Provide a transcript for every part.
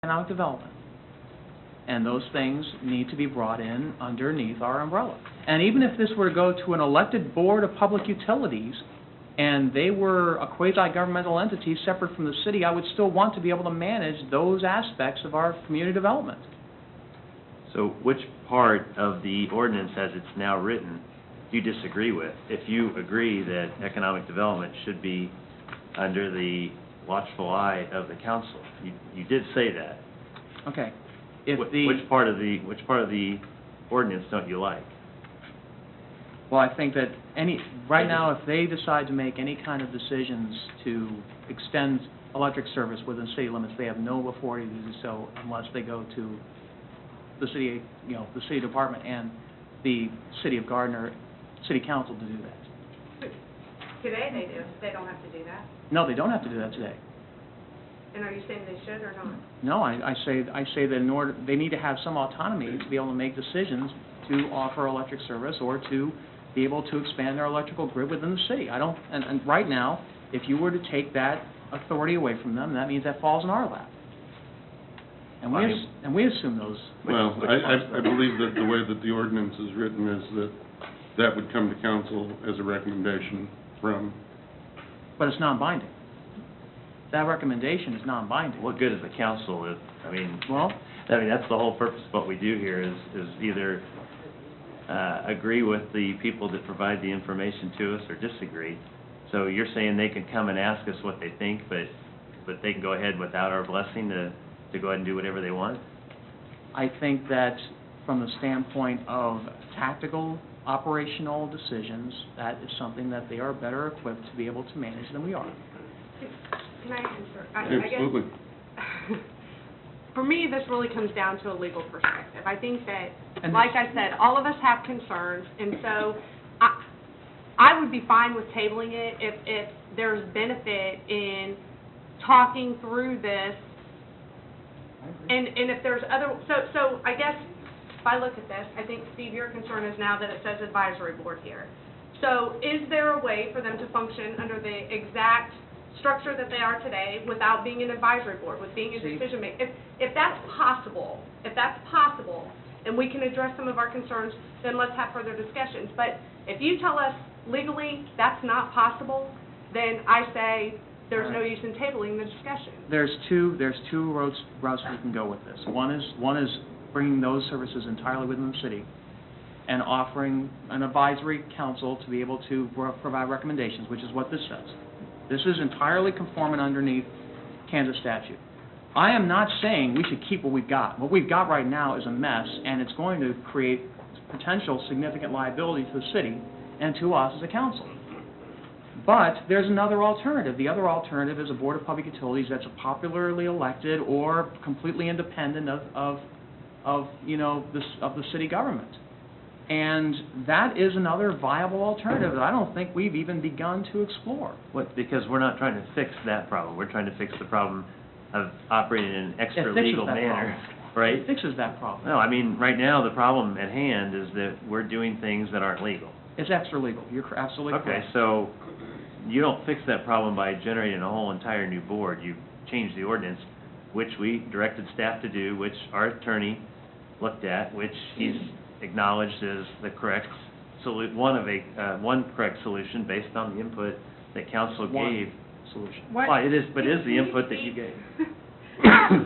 economic development. And those things need to be brought in underneath our umbrella. And even if this were to go to an elected board of public utilities, and they were a quasi-governmental entity separate from the city, I would still want to be able to manage those aspects of our community development. So which part of the ordinance as it's now written do you disagree with? If you agree that economic development should be under the watchful eye of the council, you did say that. Okay. Which part of the ordinance don't you like? Well, I think that right now, if they decide to make any kind of decisions to extend electric service within city limits, they have no authority to do so unless they go to the city, the city department and the city of Gardner, city council to do that. Today they do. They don't have to do that. No, they don't have to do that today. And are you saying they should or not? No, I say that they need to have some autonomy to be able to make decisions to offer electric service or to be able to expand their electrical grid within the city. And right now, if you were to take that authority away from them, that means that falls in our lap. And we assume those. Well, I believe that the way that the ordinance is written is that would come to council as a recommendation from. But it's non-binding. That recommendation is non-binding. What good is the council if, that's the whole purpose of what we do here is either agree with the people that provide the information to us or disagree. So you're saying they can come and ask us what they think, but they can go ahead without our blessing to go ahead and do whatever they want? I think that from the standpoint of tactical, operational decisions, that is something that they are better equipped to be able to manage than we are. Can I answer? Absolutely. I guess, for me, this really comes down to a legal perspective. I think that, like I said, all of us have concerns, and so I would be fine with tabling it if there's benefit in talking through this, and if there's other, so I guess if I look at this, I think, Steve, your concern is now that it says advisory board here. So is there a way for them to function under the exact structure that they are today without being an advisory board, with being a decision maker? If that's possible, and we can address some of our concerns, then let's have further discussions. But if you tell us legally that's not possible, then I say there's no use in tabling the discussion. There's two routes we can go with this. One is bringing those services entirely within the city and offering an advisory council to be able to provide recommendations, which is what this says. This is entirely conforming underneath Kansas statute. I am not saying we should keep what we've got. What we've got right now is a mess, and it's going to create potential significant liability to the city and to us as a council. But there's another alternative. The other alternative is a board of public utilities that's popularly elected or completely independent of the city government. And that is another viable alternative that I don't think we've even begun to explore. Because we're not trying to fix that problem. We're trying to fix the problem of operating in an extra-legal manner, right? It fixes that problem. No, I mean, right now, the problem at hand is that we're doing things that aren't legal. It's extra-legal. You're absolutely correct. Okay, so you don't fix that problem by generating a whole entire new board. You change the ordinance, which we directed staff to do, which our attorney looked at, which he's acknowledged as the correct one correct solution based on the input that council gave. Solution. Well, it is the input that you gave.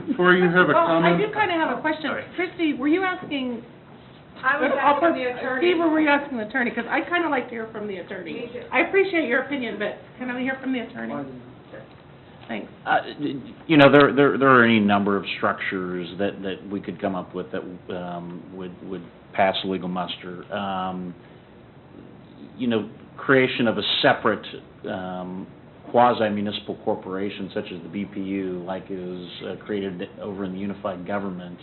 Before you have a comment. I do kind of have a question. Sorry. Christy, were you asking? I was asking the attorney. Steve, or were you asking the attorney? Because I kind of like to hear from the attorney. Me too. I appreciate your opinion, but can I hear from the attorney? Thanks. There are any number of structures that we could come up with that would pass legal muster. Creation of a separate quasi-municipal corporation such as the BPU, like is created over in the unified government,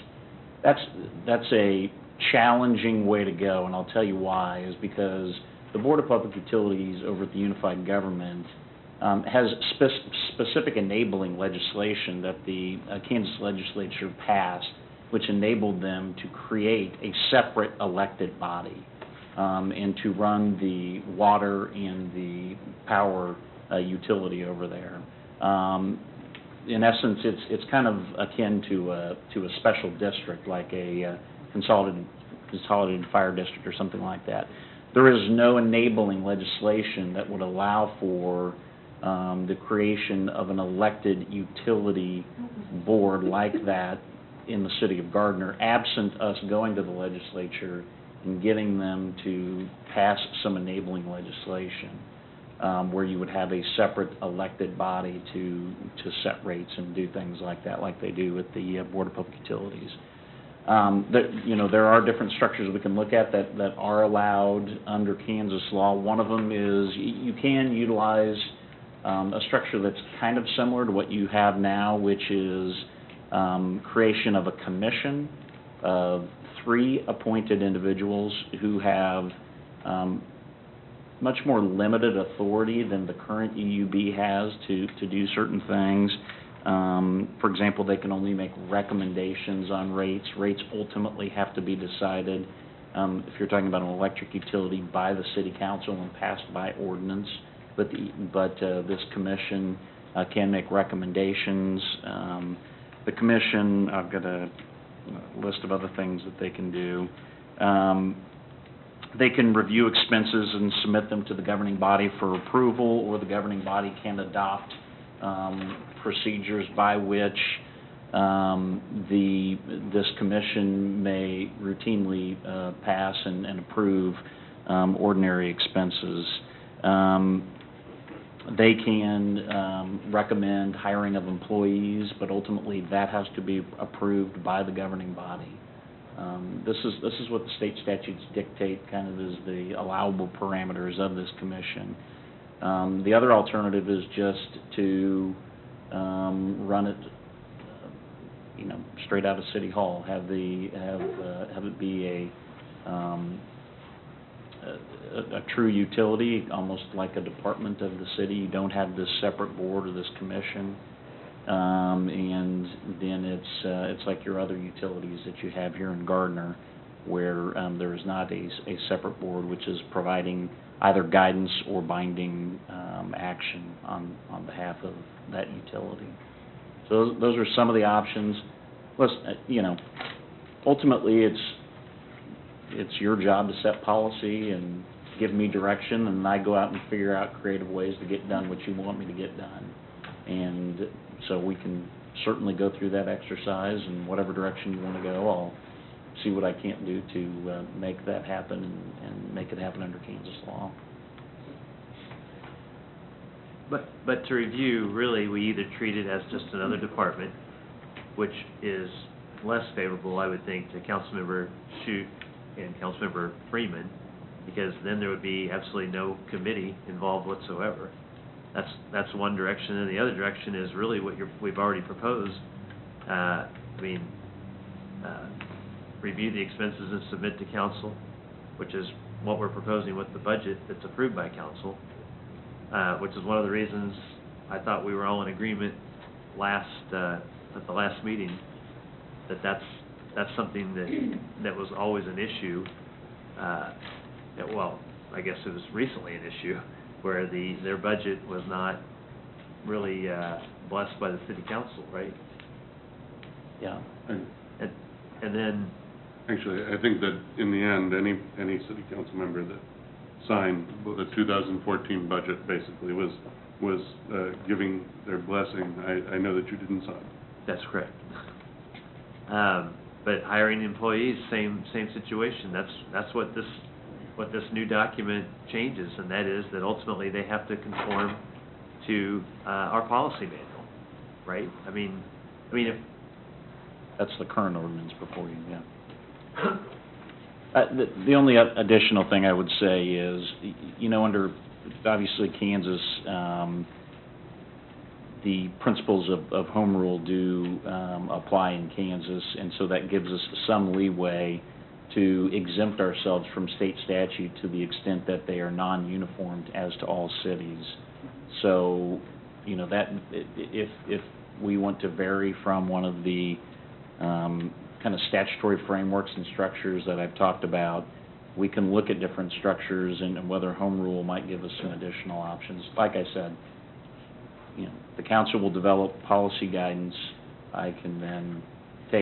that's a challenging way to go, and I'll tell you why, is because the Board of Public Utilities over at the unified government has specific enabling legislation that the Kansas legislature passed, which enabled them to create a separate elected body and to run the water and the power utility over there. in essence, it's kind of akin to a special district, like a consolidated fire district or something like that. There is no enabling legislation that would allow for the creation of an elected utility board like that in the city of Gardner, absent us going to the legislature and getting them to pass some enabling legislation, where you would have a separate elected body to set rates and do things like that, like they do with the Board of Public Utilities. There are different structures we can look at that are allowed under Kansas law. One of them is you can utilize a structure that's kind of similar to what you have now, which is creation of a commission of 3 appointed individuals who have much more limited authority than the current EUB has to do certain things. For example, they can only make recommendations on rates. Rates ultimately have to be decided, if you're talking about an electric utility, by the city council and passed by ordinance. But this commission can make recommendations. The commission, I've got a list of other things that they can do. They can review expenses and submit them to the governing body for approval, or the governing body can adopt procedures by which this commission may routinely pass and approve ordinary expenses. They can recommend hiring of employees, but ultimately that has to be approved by the governing body. This is what the state statutes dictate, kind of as the allowable parameters of this commission. The other alternative is just to run it, straight out of City Hall. Have it be a true utility, almost like a department of the city. You don't have this separate board or this commission, and then it's like your other utilities that you have here in Gardner, where there is not a separate board which is providing either guidance or binding action on behalf of that utility. So those are some of the options. Ultimately it's your job to set policy and give me direction, and I go out and figure out creative ways to get done what you want me to get done. And so we can certainly go through that exercise, and whatever direction you want to go, I'll see what I can't do to make that happen and make it happen under Kansas law. But to review, really, we either treat it as just another department, which is less favorable, I would think, to Councilmember Shute and Councilmember Freeman, because then there would be absolutely no committee involved whatsoever. That's one direction, and the other direction is really what we've already proposed. Review the expenses and submit to council, which is what we're proposing with the budget that's approved by council, which is one of the reasons I thought we were all in agreement at the last meeting, that's something that was always an issue. I guess it was recently an issue where their budget was not really blessed by the city council, right? Yeah. And then... Actually, I think that in the end, any city council member that signed the 2014 budget basically was giving their blessing. I know that you didn't sign. That's correct. But hiring employees, same situation. That's what this new document changes, and that is that ultimately they have to conform to our policy manual, right? I mean, if that's the current ordinance before you, yeah. The only additional thing I would say is, under obviously Kansas, the principles of home rule do apply in Kansas, and so that gives us some leeway to exempt ourselves from state statute to the extent that they are non-uniformed as to all cities. So, that if we want to vary from one of the kind of statutory frameworks and structures that I've talked about, we can look at different structures and whether home rule might give us some additional options. Like I said, the council will develop policy guidance. I can then